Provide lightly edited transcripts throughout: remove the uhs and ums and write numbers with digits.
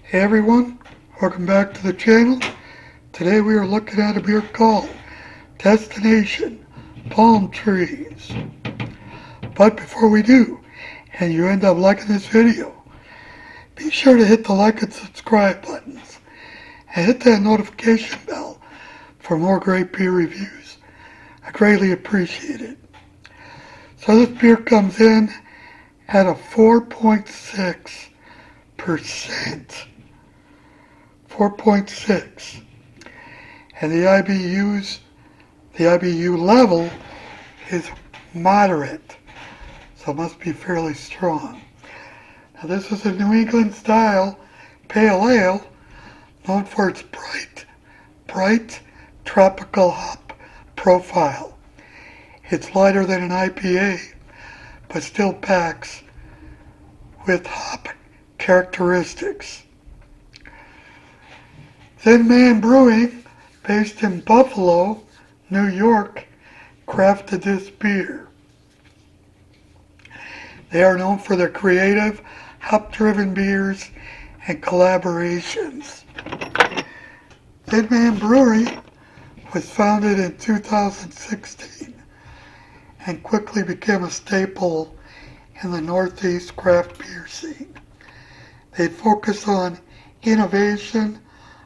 Hey everyone, welcome back to the channel. Today we are looking at a beer called Destination Palm Trees. But before we do, and you end up liking this video, be sure to hit the like and subscribe buttons and hit that notification bell for more great beer reviews. I greatly appreciate it. So this beer comes in at a 4.6%. 4.6. And the IBU level is moderate, so it must be fairly strong. Now this is a New England style pale ale known for its bright tropical hop profile. It's lighter than an IPA, but still packs with hop characteristics. Thin Man Brewing, based in Buffalo, New York, crafted this beer. They are known for their creative, hop-driven beers and collaborations. Thin Man Brewery was founded in 2016 and quickly became a staple in the Northeast craft beer scene. They focus on innovation,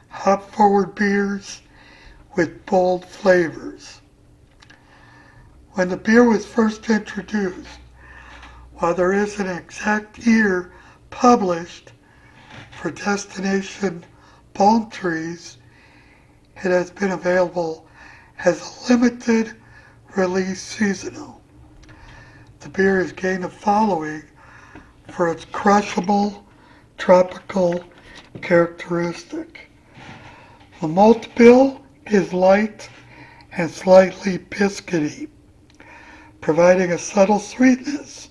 hop-forward beers with bold flavors. When the beer was first introduced, while there isn't an exact year published for Destination Palm Trees, it has been available as a limited release seasonal. The beer has gained a following for its crushable tropical characteristic. The malt bill is light and slightly biscuity, providing a subtle sweetness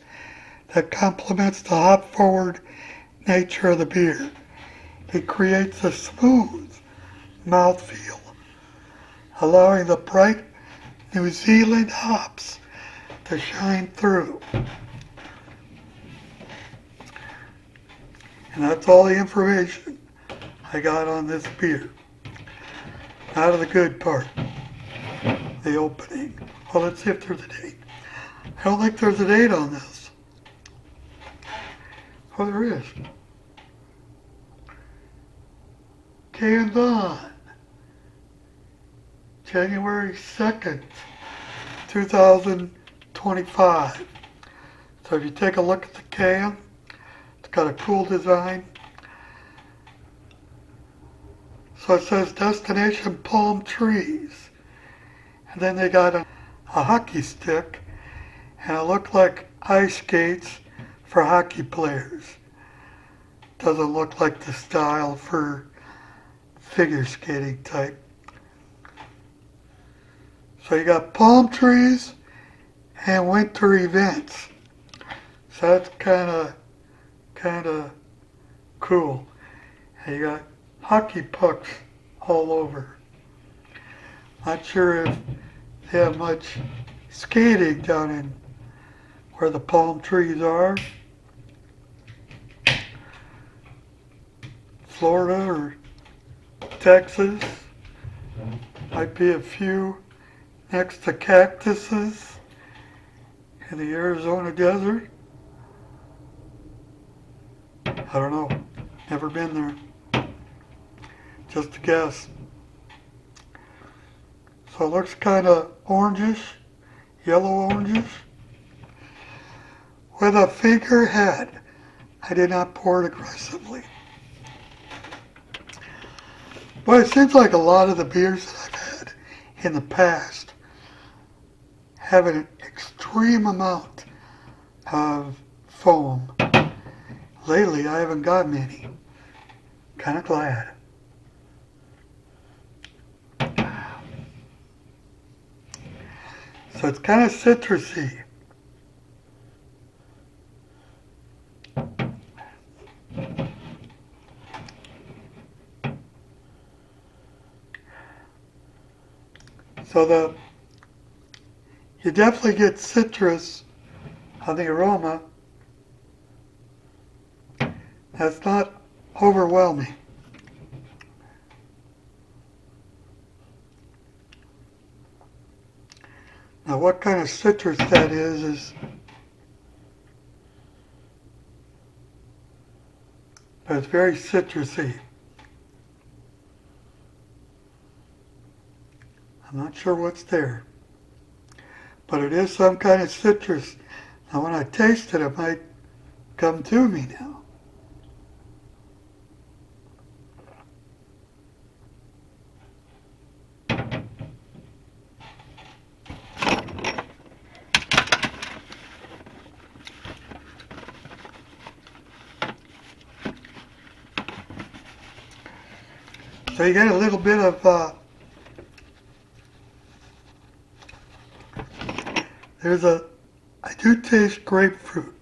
that complements the hop-forward nature of the beer. It creates a smooth mouthfeel, allowing the bright New Zealand hops to shine through. And that's all the information I got on this beer. Out of the good part, the opening. Well, let's see if there's a date. I don't think there's a date on this. Oh, there is. Canned on January 2nd, 2025. So if you take a look at the can, it's got a cool design. So it says Destination Palm Trees. And then they got a hockey stick, and it looked like ice skates for hockey players. Doesn't look like the style for figure skating type. So you got palm trees and winter events. So that's kind of cool. And you got hockey pucks all over. Not sure if they have much skating down in where the palm trees are. Florida or Texas. Might be a few next to cactuses in the Arizona desert. I don't know. Never been there. Just a guess. So it looks kind of orangish, yellow orangish, with a figurehead. I did not pour it aggressively. But it seems like a lot of the beers that I've had in the past have an extreme amount of foam. Lately, I haven't got many. Kind of glad. So it's kind of citrusy. So you definitely get citrus on the aroma. That's not overwhelming. Now what kind of citrus that is but it's very citrusy. I'm not sure what's there, but it is some kind of citrus. Now when I taste it, it might come to me now. So you get a little bit of, I do taste grapefruit,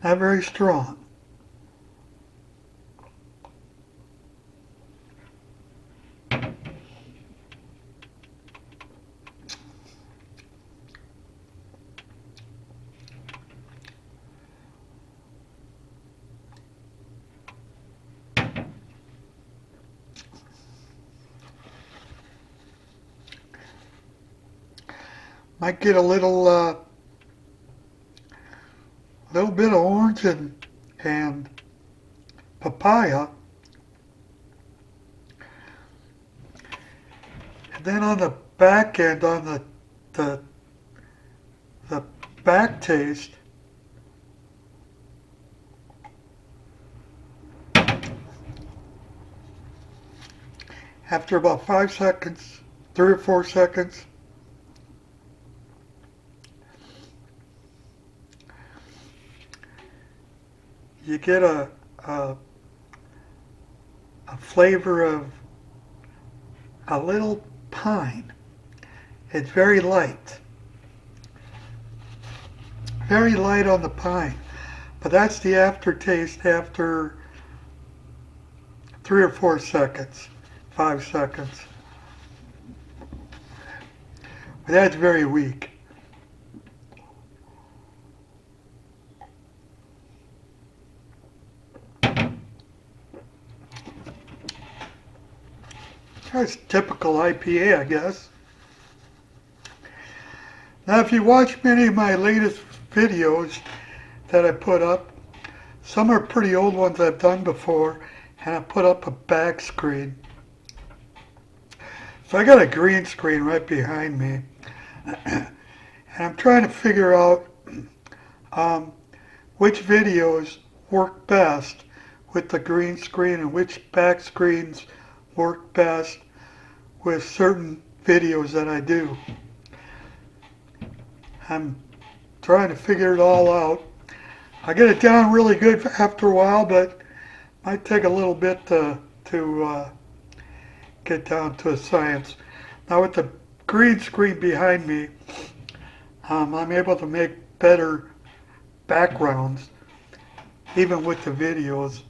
not very strong. Might get a little bit of orange and papaya. And then on the back end, on the back taste, after about 5 seconds, 3 or 4 seconds, you get a flavor of a little pine. It's very light on the pine, but that's the aftertaste after 3 or 4 seconds, 5 seconds. But that's very weak. That's typical IPA, I guess. Now, if you watch many of my latest videos that I put up, some are pretty old ones I've done before, and I put up a back screen. So I got a green screen right behind me, and I'm trying to figure out which videos work best with the green screen and which back screens work best with certain videos that I do. I'm trying to figure it all out. I get it down really good after a while, but it might take a little bit to get down to a science. Now with the green screen behind me, I'm able to make better backgrounds, even with the videos.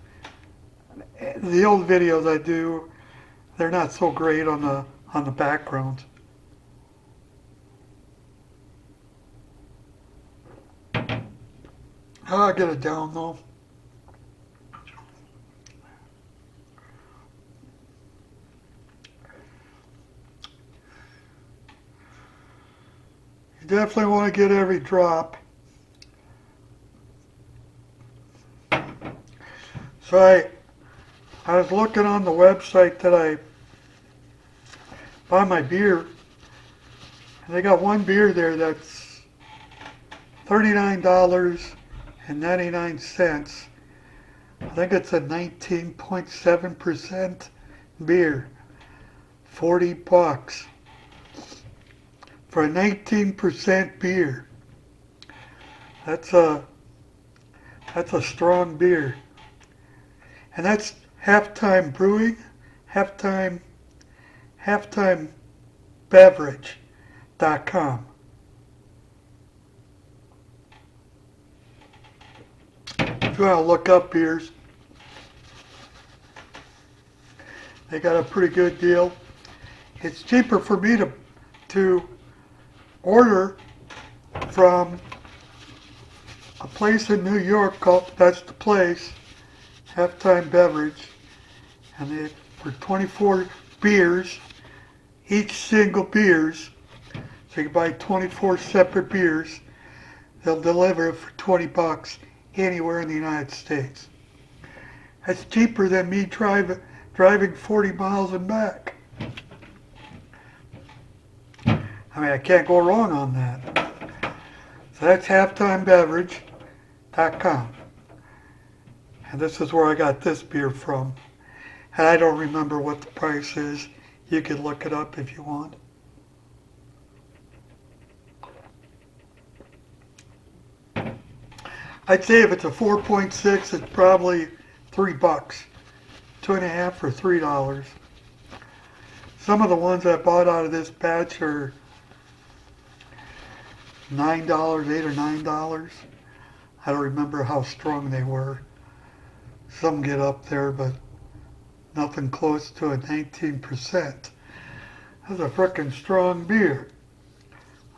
The old videos I do, they're not so great on the background. I'll get it down though. You definitely want to get every drop. So I was looking on the website that I buy my beer, and they got one beer there that's $39.99. I think it's a 19.7% beer. $40 for a 19% beer. That's a strong beer. And that's Halftime Brewing, halftime beverage.com. If you want to look up beers, they got a pretty good deal. It's cheaper for me to order from a place in New York called That's the Place, halftime beverage, and they for 24 beers, each single beers. So you can buy 24 separate beers. They'll deliver it for 20 bucks anywhere in the United States. That's cheaper than me driving 40 miles and back. I mean, I can't go wrong on that. So that's halftimebeverage.com. And this is where I got this beer from. And I don't remember what the price is. You can look it up if you want. I'd say if it's a 4.6, it's probably $3. 2.5 for $3. Some of the ones I bought out of this batch are $9, $8 or $9. I don't remember how strong they were. Some get up there, but nothing close to a 19%. That's a frickin' strong beer.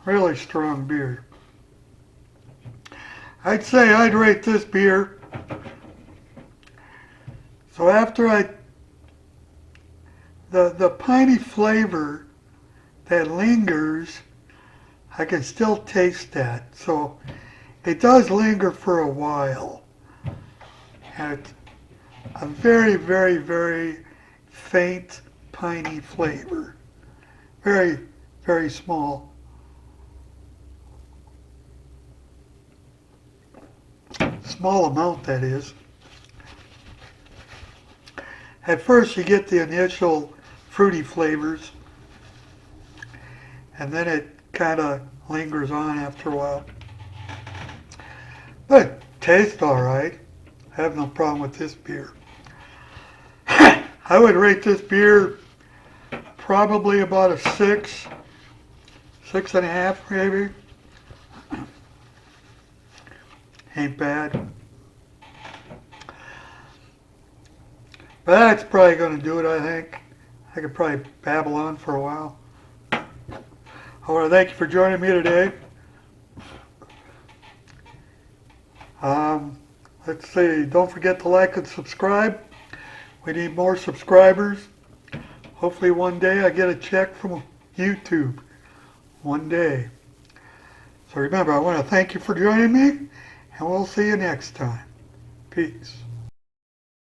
Really strong beer. I'd say I'd rate this beer. So after the piney flavor that lingers, I can still taste that. So it does linger for a while. And it's a very, very, very faint piney flavor. Very, very small. Small amount, that is. At first you get the initial fruity flavors, and then it kind of lingers on after a while. But it tastes alright. I have no problem with this beer. I would rate this beer probably about a 6, 6.5 maybe. Ain't bad. But that's probably going to do it, I think. I could probably babble on for a while. I want to thank you for joining me today. Let's see, don't forget to like and subscribe. We need more subscribers. Hopefully one day I get a check from YouTube. One day. So remember, I want to thank you for joining me, and we'll see you next time. Peace.